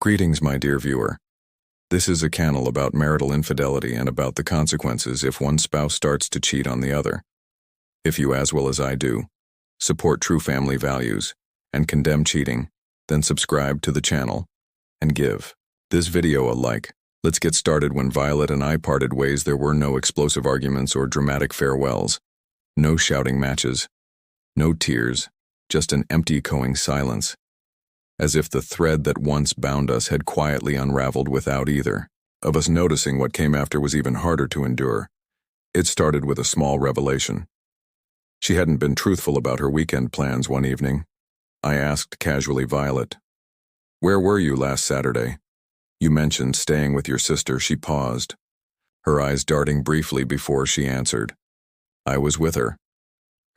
Greetings, my dear viewer. This is a channel about marital infidelity and about the consequences if one spouse starts to cheat on the other. If you, as well as I do, support true family values and condemn cheating, then subscribe to the channel and give this video a like. Let's get started. When Violet and I parted ways, there were no explosive arguments or dramatic farewells, no shouting matches, no tears, just an empty, echoing silence, as if the thread that once bound us had quietly unraveled without either of us noticing. What came after was even harder to endure. It started with a small revelation. She hadn't been truthful about her weekend plans one evening. I asked casually, "Violet, where were you last Saturday? You mentioned staying with your sister." She paused, her eyes darting briefly before she answered, "I was with her."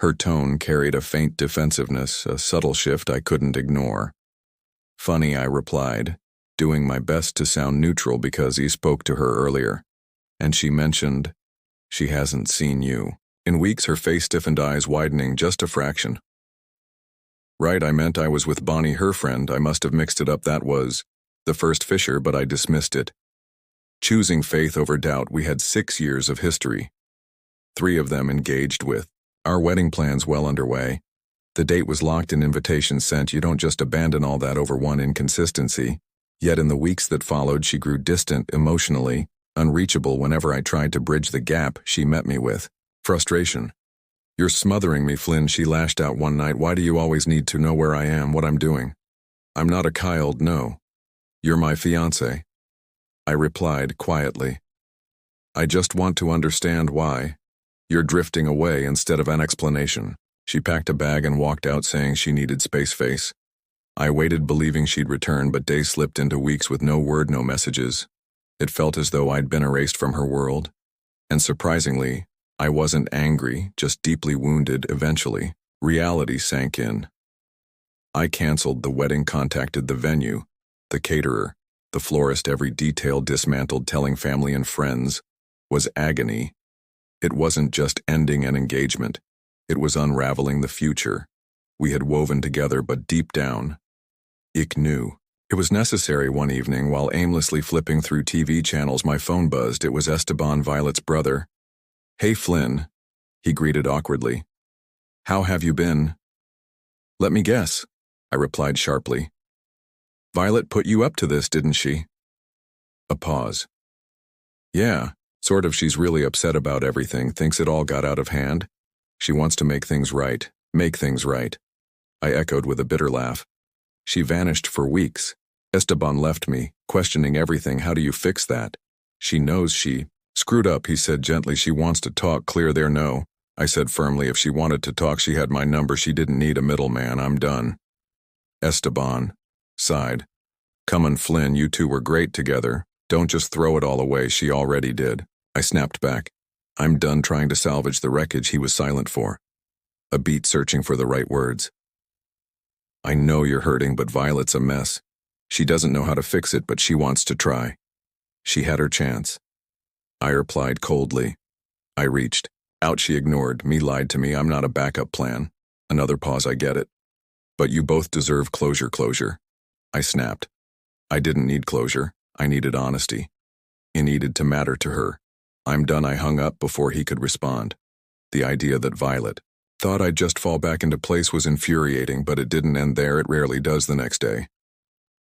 Her tone carried a faint defensiveness, a subtle shift I couldn't ignore. "Funny," I replied, doing my best to sound neutral because he spoke to her earlier. "And she mentioned she hasn't seen you in weeks." Her face stiffened, eyes widening just a fraction. "Right, I meant I was with Bonnie, her friend. I must have mixed it up. That was the first fissure, but I dismissed it. Choosing faith over doubt. We had 6 years of history, 3 of them engaged with our wedding plans well underway. The date was locked and invitations sent. You don't just abandon all that over one inconsistency. Yet in the weeks that followed, she grew distant emotionally, unreachable. Whenever I tried to bridge the gap, she met me with frustration. "You're smothering me, Flynn," she lashed out one night. "Why do you always need to know where I am, what I'm doing?" "I'm not a child, no. You're my fiancé," I replied quietly. "I just want to understand why you're drifting away instead of an explanation." She packed a bag and walked out, saying she needed space. I waited, believing she'd return, but days slipped into weeks with no word, no messages. It felt as though I'd been erased from her world. And surprisingly, I wasn't angry, just deeply wounded. Eventually, reality sank in. I canceled the wedding, contacted the venue, the caterer, the florist. Every detail dismantled. Telling family and friends was agony. It wasn't just ending an engagement. It was unraveling the future we had woven together, but deep down, ich knew it was necessary. One evening, while aimlessly flipping through TV channels, my phone buzzed. It was Esteban, Violet's brother. "Hey, Flynn," he greeted awkwardly. "How have you been?" "Let me guess," I replied sharply. "Violet put you up to this, didn't she?" A pause. "Yeah, sort of. She's really upset about everything, thinks it all got out of hand. She wants to make things right. Make things right." I echoed with a bitter laugh. "She vanished for weeks. Esteban left me, questioning everything. How do you fix that?" "She knows she screwed up," he said gently. "She wants to talk. Clear there." "No," I said firmly. "If she wanted to talk, she had my number. She didn't need a middleman. I'm done." Esteban sighed. "Come on, Flynn, you two were great together. Don't just throw it all away." "She already did," I snapped back. "I'm done trying to salvage the wreckage." He was silent for a beat, searching for the right words. "I know you're hurting, but Violet's a mess. She doesn't know how to fix it, but she wants to try. She had her chance." I replied coldly. I reached out. She ignored me, lied to me. "I'm not a backup plan." Another pause. "I get it. But you both deserve closure." "Closure?" I snapped. I didn't need closure. I needed honesty. It needed to matter to her. "I'm done." I hung up before he could respond. The idea that Violet thought I'd just fall back into place was infuriating, but it didn't end there. It rarely does. The next day,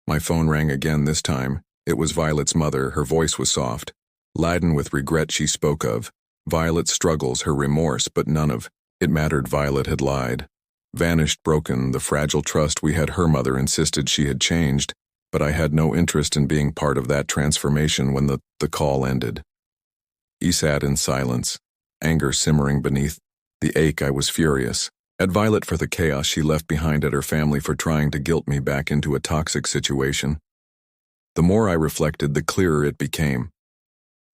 my phone rang again. This time, it was Violet's mother. Her voice was soft, laden with regret. She spoke of Violet's struggles, her remorse, but none of it mattered. Violet had lied, vanished, broken the fragile trust we had. Her mother insisted she had changed, but I had no interest in being part of that transformation. When the call ended, he sat in silence, anger simmering beneath the ache. I was furious at Violet for the chaos she left behind, at her family for trying to guilt me back into a toxic situation. The more I reflected, the clearer it became.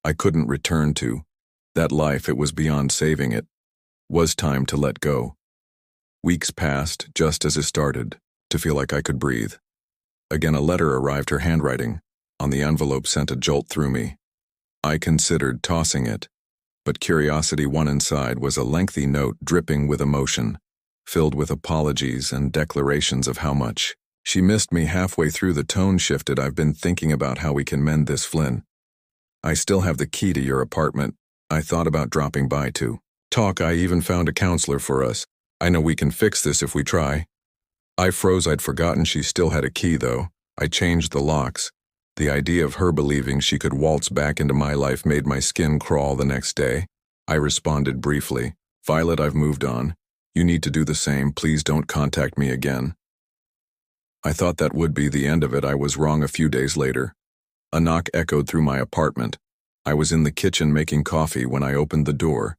I couldn't return to that life. It was beyond saving. It was time to let go. Weeks passed just as it started to feel like I could breathe. Again, a letter arrived. Her handwriting on the envelope sent a jolt through me. I considered tossing it, but curiosity won. Inside was a lengthy note dripping with emotion, filled with apologies and declarations of how much She missed me halfway through. The tone shifted. I've been thinking about how we can mend this, Flynn. I still have the key to your apartment. I thought about dropping by to talk. I even found a counselor for us. I know we can fix this if we try. I froze. I'd forgotten she still had a key, though. I changed the locks. The idea of her believing she could waltz back into my life made my skin crawl the next day. I responded briefly, "Violet, I've moved on. You need to do the same. Please don't contact me again." I thought that would be the end of it. I was wrong. A few days later, a knock echoed through my apartment. I was in the kitchen making coffee when I opened the door.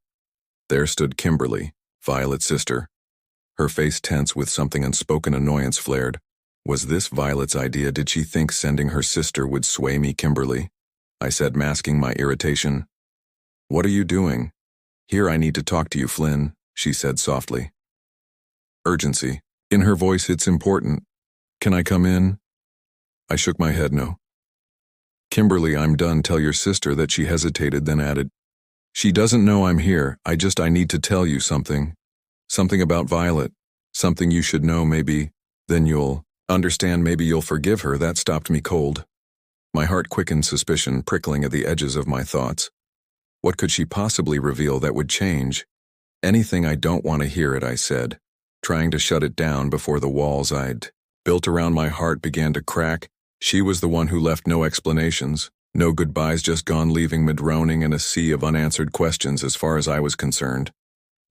There stood Kimberly, Violet's sister. Her face tense with something unspoken annoyance flared. Was this Violet's idea? Did she think sending her sister would sway me? "Kimberly," I said, masking my irritation. "What are you doing?" "Here, I need to talk to you, Flynn," she said softly. Urgency in her voice. "It's important. Can I come in?" I shook my head no. "Kimberly, I'm done. Tell your sister that." She hesitated, then added, "She doesn't know I'm here. I need to tell you something. Something about Violet. Something you should know, maybe. Then you'll understand. Maybe you'll forgive her." That stopped me cold. My heart quickened, suspicion prickling at the edges of my thoughts. What could she possibly reveal that would change? "Anything. I don't want to hear it," I said, trying to shut it down before the walls I'd built around my heart began to crack. She was the one who left no explanations, no goodbyes, just gone, leaving me droning in a sea of unanswered questions. As far as I was concerned,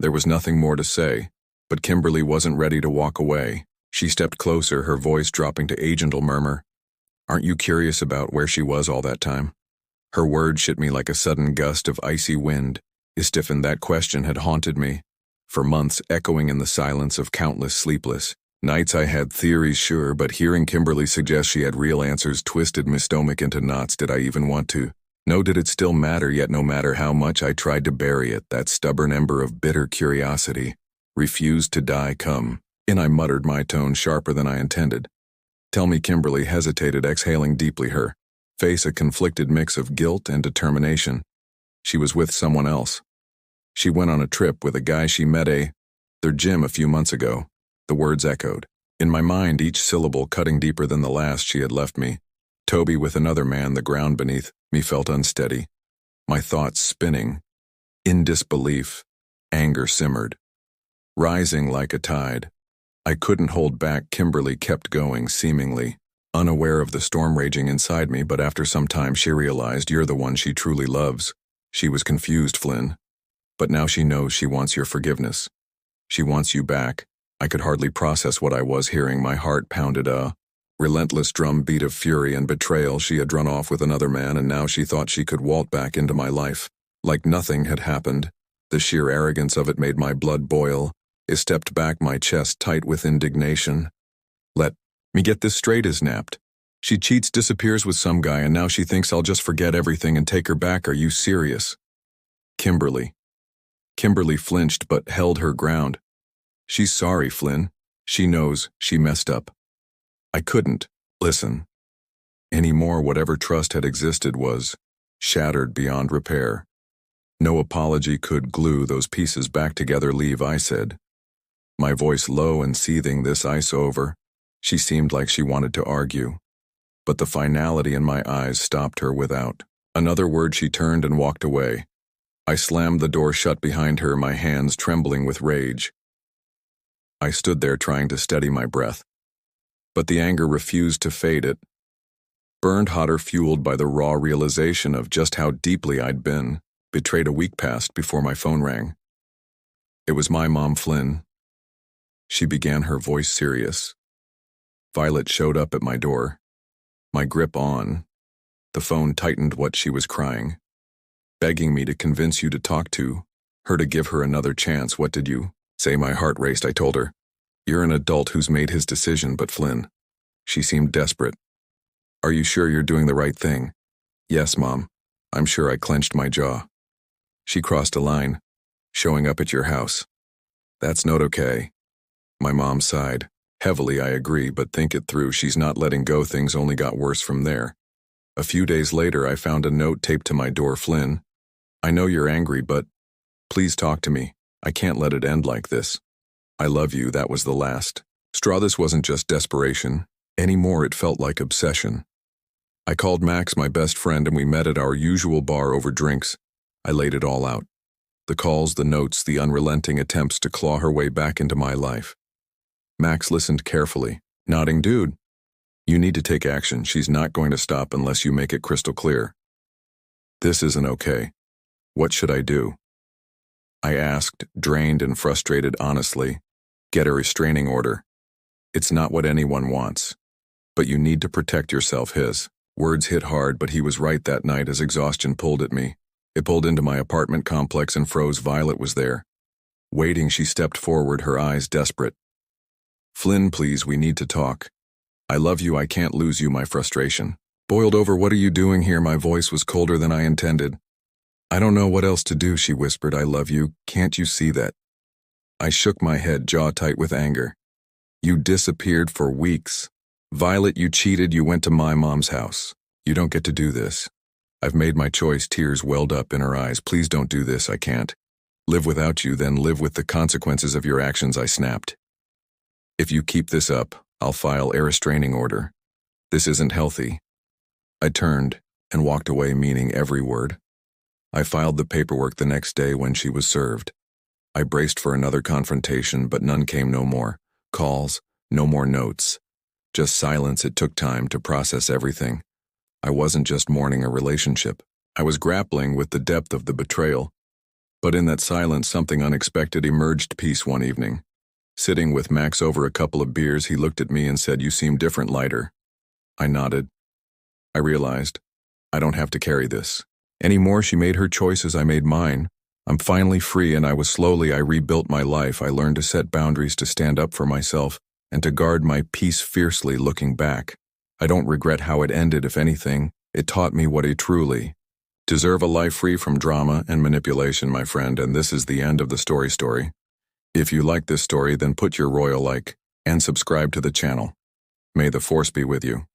there was nothing more to say, but Kimberly wasn't ready to walk away. She stepped closer, her voice dropping to a gentle murmur. "Aren't you curious about where she was all that time?" Her words hit me like a sudden gust of icy wind. It stiffened. That question had haunted me for months, echoing in the silence of countless sleepless nights. I had theories, sure, but hearing Kimberly suggest she had real answers twisted my stomach into knots. Did I even want to know? Did it still matter? Yet no matter how much I tried to bury it, that stubborn ember of bitter curiosity refused to die. "Come in," I muttered, my tone sharper than I intended. "Tell me." Kimberly hesitated, exhaling deeply, her face a conflicted mix of guilt and determination. She was with someone else. She went on a trip with a guy she met at their gym a few months ago. The words echoed in my mind, each syllable cutting deeper than the last. She had left me. Toby with another man. The ground beneath me felt unsteady, my thoughts spinning. In disbelief, anger simmered, rising like a tide. I couldn't hold back. Kimberly kept going, seemingly unaware of the storm raging inside me, but after some time she realized, "You're the one she truly loves." She was confused, "Flynn. But now she knows. She wants your forgiveness. She wants you back." I could hardly process what I was hearing. My heart pounded a relentless drum beat of fury and betrayal. She had run off with another man, and now she thought she could waltz back into my life like nothing had happened. The sheer arrogance of it made my blood boil. I stepped back, my chest tight with indignation. "Let me get this straight," is snapped. "She cheats, disappears with some guy, and now she thinks I'll just forget everything and take her back. Are you serious?" Kimberly flinched but held her ground. "She's sorry, Flynn. She knows she messed up." I couldn't listen anymore. Whatever trust had existed was shattered beyond repair. No apology could glue those pieces back together. "Leave," I said, my voice low and seething. "This ice over." She seemed like she wanted to argue, but the finality in my eyes stopped her. Without another word, she turned and walked away. I slammed the door shut behind her, my hands trembling with rage. I stood there trying to steady my breath, but the anger refused to fade. It burned hotter, fueled by the raw realization of just how deeply I'd been betrayed. A week passed before my phone rang. It was my mom, Flynn. She began, her voice serious. Violet showed up at my door, my grip on the phone tightened. What, she was crying, begging me to convince you to talk to her, to give her another chance. "What did you say?" My heart raced. I told her, "You're an adult who's made his decision." "But Flynn," she seemed desperate. "Are you sure you're doing the right thing?" "Yes, Mom, I'm sure." I clenched my jaw. "She crossed a line, showing up at your house. That's not okay." My mom sighed heavily. "I agree, but think it through. She's not letting go." Things only got worse from there. A few days later, I found a note taped to my door. "Flynn, I know you're angry, but please talk to me. I can't let it end like this. I love you." That was the last straw. This wasn't just desperation. Anymore, it felt like obsession. I called Max, my best friend, and we met at our usual bar over drinks. I laid it all out. The calls, the notes, the unrelenting attempts to claw her way back into my life. Max listened carefully, nodding, "Dude, you need to take action. She's not going to stop unless you make it crystal clear." "This isn't okay. What should I do?" I asked, drained and frustrated honestly. "Get a restraining order. It's not what anyone wants. But you need to protect yourself." His words hit hard, but he was right that night as exhaustion pulled at me. It pulled into my apartment complex and froze. Violet was there. Waiting, she stepped forward, her eyes desperate. "Flynn, please, we need to talk. I love you, I can't lose you." My frustration boiled over. "What are you doing here?" My voice was colder than I intended. "I don't know what else to do," she whispered. "I love you, can't you see that?" I shook my head, jaw tight with anger. "You disappeared for weeks. Violet, you cheated, you went to my mom's house. You don't get to do this. I've made my choice." Tears welled up in her eyes. "Please don't do this, I can't live without you, then live with the consequences of your actions." I snapped. "If you keep this up, I'll file a restraining order. This isn't healthy." I turned and walked away, meaning every word. I filed the paperwork the next day when she was served. I braced for another confrontation, but none came. No more calls, no more notes. Just silence. It took time to process everything. I wasn't just mourning a relationship. I was grappling with the depth of the betrayal. But in that silence, something unexpected emerged. Peace. One evening, sitting with Max over a couple of beers, he looked at me and said, "You seem different, lighter." I nodded. I realized, I don't have to carry this anymore. She made her choices, I made mine. I'm finally free, and I rebuilt my life. I learned to set boundaries, to stand up for myself, and to guard my peace fiercely. Looking back, I don't regret how it ended. If anything, it taught me what I truly deserve: a life free from drama and manipulation, my friend. And this is the end of the story. If you like this story, then put your royal like and subscribe to the channel. May the force be with you.